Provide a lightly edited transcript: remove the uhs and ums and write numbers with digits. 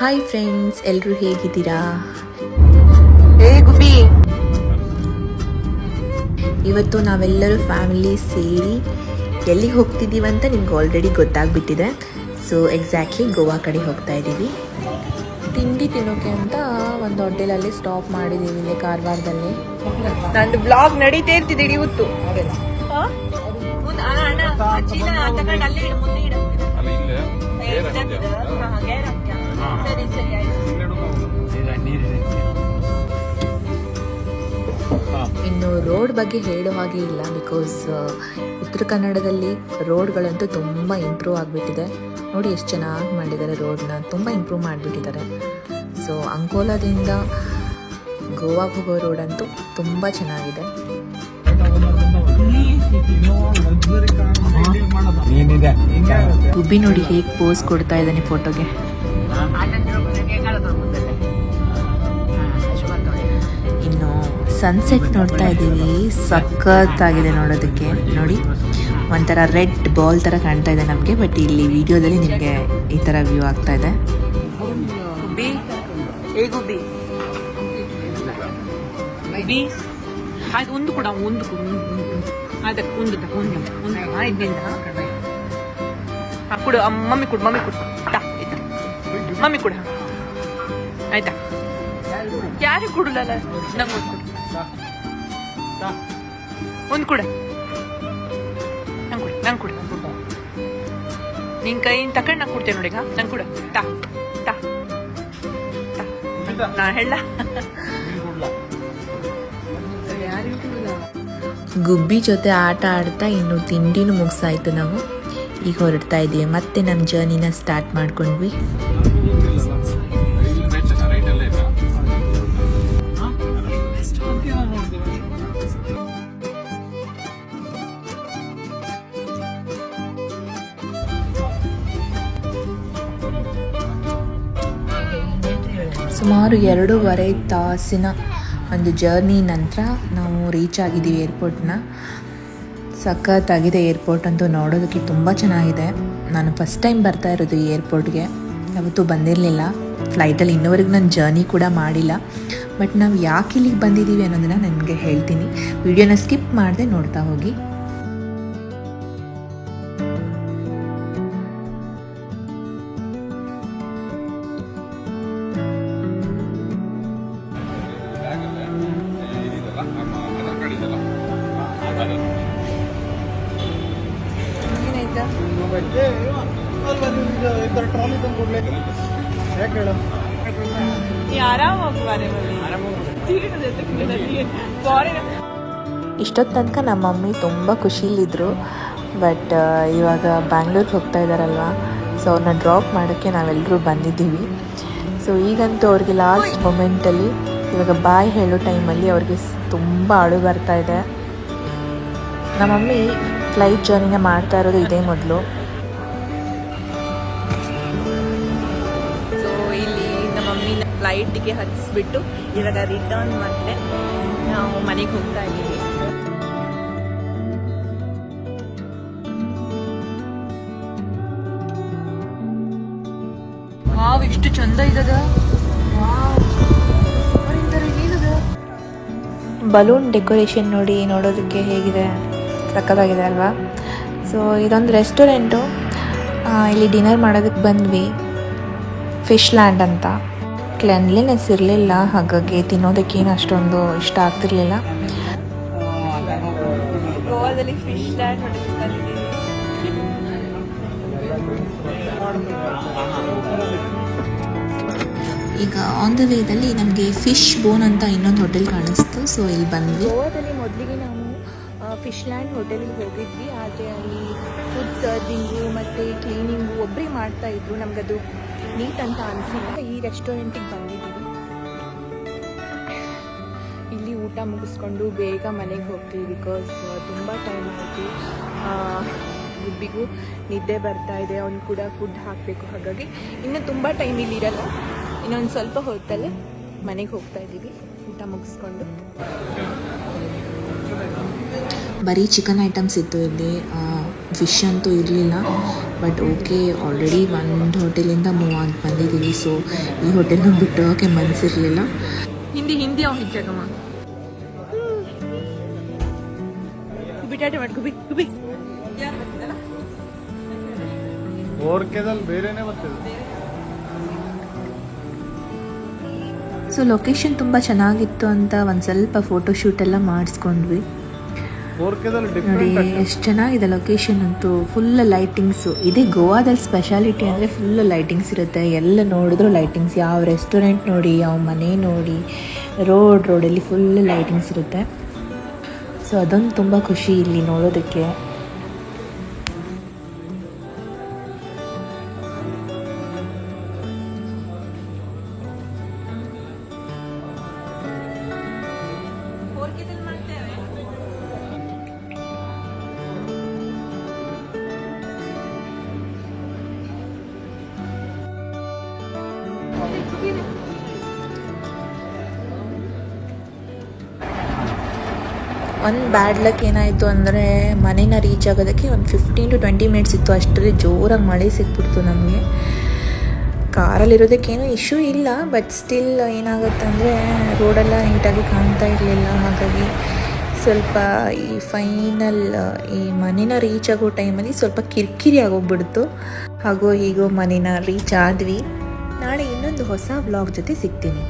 Hi friends, ಎಲ್ಲರೂ ಹೇಗಿದ್ದೀರಾ? ಗುಬ್ಬಿ, ಇವತ್ತು ನಾವೆಲ್ಲರೂ ಫ್ಯಾಮಿಲಿ ಸೇರಿ ಎಲ್ಲಿಗೆ ಹೋಗ್ತಿದ್ದೀವಿ ಅಂತ ನಿಮ್ಗೆ ಆಲ್ರೆಡಿ ಗೊತ್ತಾಗ್ಬಿಟ್ಟಿದೆ. ಸೊ ಎಕ್ಸಾಕ್ಟ್ಲಿ ಗೋವಾ ಕಡೆ ಹೋಗ್ತಾ ಇದ್ದೀವಿ. ತಿಂಡಿ ತಿನ್ನೋಕೆ ಅಂತ ಒಂದು ಹೋಟೆಲಲ್ಲಿ ಸ್ಟಾಪ್ ಮಾಡಿದ್ದೀವಿ ಇಲ್ಲಿ ಕಾರವಾರದಲ್ಲಿ. ನಂದು ಬ್ಲಾಗ್ ನಡೀತಾ ಇರ್ತಿದೆ ಇವತ್ತು. ಇನ್ನು ರೋಡ್ ಬಗ್ಗೆ ಹೇಳೋ ಹಾಗೆ ಇಲ್ಲ, ಬಿಕಾಸ್ ಉತ್ತರ ಕನ್ನಡದಲ್ಲಿ ರೋಡ್ಗಳಂತೂ ತುಂಬ ಇಂಪ್ರೂವ್ ಆಗಿಬಿಟ್ಟಿದೆ. ನೋಡಿ ಎಷ್ಟು ಚೆನ್ನಾಗಿ ಮಾಡಿದ್ದಾರೆ, ರೋಡ್ನ ತುಂಬ ಇಂಪ್ರೂವ್ ಮಾಡಿಬಿಟ್ಟಿದ್ದಾರೆ. ಸೊ ಅಂಕೋಲಾದಿಂದ ಗೋವಾಗೆ ಹೋಗೋ ರೋಡ್ ಅಂತೂ ತುಂಬ ಚೆನ್ನಾಗಿದೆ. ಗುಬ್ಬಿ ನೋಡಿ ಹೇಗೆ ಪೋಸ್ ಕೊಡ್ತಾ ಇದ್ದಾನೆ ಫೋಟೋಗೆ. ಇನ್ನು ಸನ್ಸೆಟ್ ನೋಡ್ತಾ ಇದ್ದೀವಿ, ಸಖತ್ತಾಗಿದೆ ನೋಡೋದಕ್ಕೆ. ನೋಡಿ ಒಂಥರ ರೆಡ್ ಬಾಲ್ ಥರ ಕಾಣ್ತಾ ಇದೆ ನಮಗೆ, ಬಟ್ ಇಲ್ಲಿ ವಿಡಿಯೋದಲ್ಲಿ ನಿಮಗೆ ಈ ಥರ ವ್ಯೂ ಆಗ್ತಾ ಇದೆ. ಗುಬ್ಬಿ, ಗುಬ್ಬಿ ಒಂದು ಕೂಡ ಅದಕ್ಕೆ ಕೊಡು, ಮಮ್ಮಿ ಕೊಡು ಮಮ್ಮಿ ಕೊಡ ಆಯ್ತಾ? ಯಾರಿಗೆ ಕೊಡಲ್ಲ, ನಂಗೆ ಒಂದು ಕೊಡ, ನಂಗೆ ಕೊಡ ನಿನ್ ಕೈಯಿಂದ ತಕೊಂಡ್ ನಂಗೆ ಕೊಡ್ತೇನೆ ನೋಡಿ. ನಂಗೆ ಕೊಡ, ನಾ ಹೇಳ ಗುಬ್ಬಿ ಜೊತೆ ಆಟ ಆಡ್ತಾ ಇನ್ನು ತಿಂಡಿನೂ ಮುಗಿಸಾಯ್ತು. ನಾವು ಈಗ ಹೊರಡ್ತಾ ಇದ್ದೀವಿ, ಮತ್ತೆ ನಮ್ಮ ಜರ್ನಿನ ಸ್ಟಾರ್ಟ್ ಮಾಡ್ಕೊಂಡ್ವಿ. ಸುಮಾರು 2.5 ತಾಸಿನ ಒಂದು ಜರ್ನಿ ನಂತರ ನಾವು ರೀಚ್ ಆಗಿದ್ದೀವಿ ಏರ್ಪೋರ್ಟ್ನ. ಸಖತ್ತಾಗಿದೆ ಏರ್ಪೋರ್ಟ್ ಅಂತೂ, ನೋಡೋದಕ್ಕೆ ತುಂಬ ಚೆನ್ನಾಗಿದೆ. ನಾನು ಫಸ್ಟ್ ಟೈಮ್ ಬರ್ತಾ ಇರೋದು ಈ ಏರ್ಪೋರ್ಟ್ಗೆ, ಯಾವತ್ತೂ ಬಂದಿರಲಿಲ್ಲ. ಫ್ಲೈಟಲ್ಲಿ ಇನ್ನೂವರೆಗೂ ನಾನು ಜರ್ನಿ ಕೂಡ ಮಾಡಿಲ್ಲ. ಬಟ್ ನಾವು ಯಾಕೆ ಇಲ್ಲಿಗೆ ಬಂದಿದ್ದೀವಿ ಅನ್ನೋದನ್ನು ನನಗೆ ಹೇಳ್ತೀನಿ. ವಿಡಿಯೋನ ಸ್ಕಿಪ್ ಮಾಡದೆ ನೋಡ್ತಾ ಹೋಗಿ. ಇಷ್ಟೊತ್ತು ತನಕ ನಮ್ಮ ಮಮ್ಮಿ ತುಂಬ ಖುಷಿಲಿದ್ರು. ಬಟ್ ಇವಾಗ ಬ್ಯಾಂಗ್ಳೂರ್ಗೆ ಹೋಗ್ತಾ ಇದ್ದಾರಲ್ವ, ಸೊ ಅವ್ರನ್ನ ಡ್ರಾಪ್ ಮಾಡೋಕ್ಕೆ ನಾವೆಲ್ಲರೂ ಬಂದಿದ್ದೀವಿ. ಸೊ ಈಗಂತೂ ಅವ್ರಿಗೆ ಲಾಸ್ಟ್ ಮೊಮೆಂಟಲ್ಲಿ ಇವಾಗ ಬಾಯ್ ಹೇಳೋ ಟೈಮಲ್ಲಿ ಅವ್ರಿಗೆ ತುಂಬ ಅಳು ಬರ್ತಾ ಇದೆ. ನಮ್ಮ ಮಮ್ಮಿ ಫ್ಲೈಟ್ ಜರ್ನಿನ ಮಾಡ್ತಾ ಇರೋದು ಇದೇ ಮೊದಲು. ಸೊ ಇಲ್ಲಿ ನಮ್ಮ ಮಮ್ಮಿನ ಫ್ಲೈಟಿಗೆ ಹತ್ತಿಸ್ಬಿಟ್ಟು ಇವಾಗ ರಿಟರ್ನ್ ಮತ್ತೆ ನಾವು ಮನೆಗೆ ಹೋಗ್ತಾ ಇದ್ದೀವಿ. ವಾವ್, ಇಷ್ಟು ಚಂದ ಇದ್ದದ. ಬಲೂನ್ ಡೆಕೋರೇಷನ್ ನೋಡಿ, ನೋಡೋದಕ್ಕೆ ಹೇಗಿದೆ, ಸಕ್ಕತ್ತಾಗಿದೆ ಅಲ್ವಾ? ಸೊ ಇದೊಂದು ರೆಸ್ಟೋರೆಂಟು, ಇಲ್ಲಿ ಡಿನ್ನರ್ ಮಾಡೋದಕ್ಕೆ ಬಂದ್ವಿ. ಫಿಶ್ ಲ್ಯಾಂಡ್ ಅಂತ. ಕ್ಲೆನ್ಲಿನೆಸ್ ಇರಲಿಲ್ಲ, ಹಾಗಾಗಿ ತಿನ್ನೋದಕ್ಕೇನು ಅಷ್ಟೊಂದು ಇಷ್ಟ ಆಗ್ತಿರ್ಲಿಲ್ಲ. ಗೋವಾದಲ್ಲಿ ಫಿಶ್ ಲ್ಯಾಂಡ್ ಈಗ ಆನ್ ದ ವೇದಲ್ಲಿ ನಮಗೆ ಫಿಶ್ ಬೋನ್ ಅಂತ ಇನ್ನೊಂದು ಹೋಟೆಲ್ ಕಾಣಿಸ್ತು. ಸೊ ಇಲ್ಲಿ ಬಂದ್ವಿ. ಗೋವಾದಲ್ಲಿ ಮೊದಲಿಗೆ ನಾವು ಫಿಶ್ ಲ್ಯಾಂಡ್ ಹೋಟೆಲಿಗೆ ಹೋಗಿದ್ವಿ, ಆದರೆ ಅಲ್ಲಿ ಫುಡ್ ಸರ್ವಿಂಗು ಮತ್ತು ಕ್ಲೀನಿಂಗು ಒಬ್ಬರೇ ಮಾಡ್ತಾಯಿದ್ರು. ನಮಗದು ನೀಟ್ ಅಂತ ಅನಿಸಿಲ್ಲ. ಈ ರೆಸ್ಟೋರೆಂಟಿಗೆ ಬಂದಿದ್ದೀವಿ. ಇಲ್ಲಿ ಊಟ ಮುಗಿಸ್ಕೊಂಡು ಬೇಗ ಮನೆಗೆ ಹೋಗ್ತೀವಿ, ಬಿಕಾಸ್ ತುಂಬ ಟೈಮ್ ಆಯಿತು. ಗುಬ್ಬಿಗೂ ನಿದ್ದೆ ಬರ್ತಾ ಇದೆ, ಅವ್ನು ಕೂಡ ಫುಡ್ ಹಾಕಬೇಕು. ಹಾಗಾಗಿ ಇನ್ನೂ ತುಂಬ ಟೈಮ್ ಇಲ್ಲಿ ಇರಲ್ಲ, ಇನ್ನೊಂದು ಸ್ವಲ್ಪ ಹೊತ್ತಲ್ಲೇ ಮನೆಗೆ ಹೋಗ್ತಾ ಇದ್ದೀವಿ ಊಟ ಮುಗಿಸ್ಕೊಂಡು. ಬರೀ ಚಿಕನ್ ಐಟಮ್ಸ್ ಇತ್ತು ಇಲ್ಲಿ. ಫಿಶ್ ಅಂತೂ ಇರಲಿಲ್ಲ. ಬಟ್ ಓಕೆ, ಆಲ್ರೆಡಿ ಒಂದು ಹೋಟೆಲಿಂದ ಮೂವ್ ಆಗಿ ಬಂದಿದ್ದೀವಿ. ಸೊ ಈ ಹೋಟೆಲ್ನ ಬಿಟ್ಟು ಹೋಗೋಕ್ಕೆ ಮನಸ್ಸಿರಲಿಲ್ಲ. ಹಿಂದಿ ಅವ್ನು ಹಿಚ್ಚಕಮ್ಮ ಬಿಟಾಟೆ ಮಾಡ್ಕೊಬಿ ಕುಬಿ ಬೇರೆನೇ ಬರ್ತದೆ. ಸೊ ಲೊಕೇಶನ್ ತುಂಬ ಚೆನ್ನಾಗಿತ್ತು ಅಂತ ಒಂದು ಸ್ವಲ್ಪ ಫೋಟೋಶೂಟ್ ಎಲ್ಲ ಮಾಡಿಸ್ಕೊಂಡ್ವಿ. ನೋಡಿ ಎಷ್ಟು ಚೆನ್ನಾಗಿದೆ ಲೊಕೇಶನ್ ಅಂತೂ. Full lightings. ಇದೇ ಗೋವಾದಲ್ಲಿ ಸ್ಪೆಷಾಲಿಟಿ ಅಂದರೆ ಫುಲ್ ಲೈಟಿಂಗ್ಸ್ ಇರುತ್ತೆ. ಎಲ್ಲ ನೋಡಿದ್ರು ಲೈಟಿಂಗ್ಸ್. ಯಾವ ರೆಸ್ಟೋರೆಂಟ್ ನೋಡಿ, ಯಾವ ಮನೆ ನೋಡಿ, ರೋಡಲ್ಲಿ ಫುಲ್ ಲೈಟಿಂಗ್ಸ್ ಇರುತ್ತೆ. ಸೊ ಅದೊಂದು ತುಂಬ ಖುಷಿ ಇಲ್ಲಿ ನೋಡೋದಕ್ಕೆ. ಒಂದು ಬ್ಯಾಡ್ ಲಕ್ ಏನಾಯಿತು ಅಂದರೆ ಮನೇನ ರೀಚ್ ಆಗೋದಕ್ಕೆ ಒಂದು 15 to 20 ಮಿನಿಟ್ಸ್ ಇತ್ತು. ಅಷ್ಟರಲ್ಲಿ ಜೋರಾಗಿ ಮಳೆ ಸಿಕ್ಬಿಡ್ತು ನಮಗೆ. ಕಾರಲ್ಲಿರೋದಕ್ಕೇನು ಇಶ್ಯೂ ಇಲ್ಲ, ಬಟ್ ಸ್ಟಿಲ್ ಏನಾಗುತ್ತೆ ಅಂದರೆ ರೋಡೆಲ್ಲ ನೀಟಾಗಿ ಕಾಣ್ತಾ ಇರಲಿಲ್ಲ. ಹಾಗಾಗಿ ಸ್ವಲ್ಪ ಈ ಫೈನಲ್ ಈ ಮನೇನ ರೀಚ್ ಆಗೋ ಟೈಮಲ್ಲಿ ಸ್ವಲ್ಪ ಕಿರಿಕಿರಿ ಆಗೋಗ್ಬಿಡ್ತು. ಹಾಗೋ ಹೀಗೋ ಮನೇನ ರೀಚ್ ಆದ್ವಿ. ನಾಳೆ ಇನ್ನೊಂದು ಹೊಸ ವ್ಲಾಗ್ ಜೊತೆ ಸಿಗ್ತೀನಿ.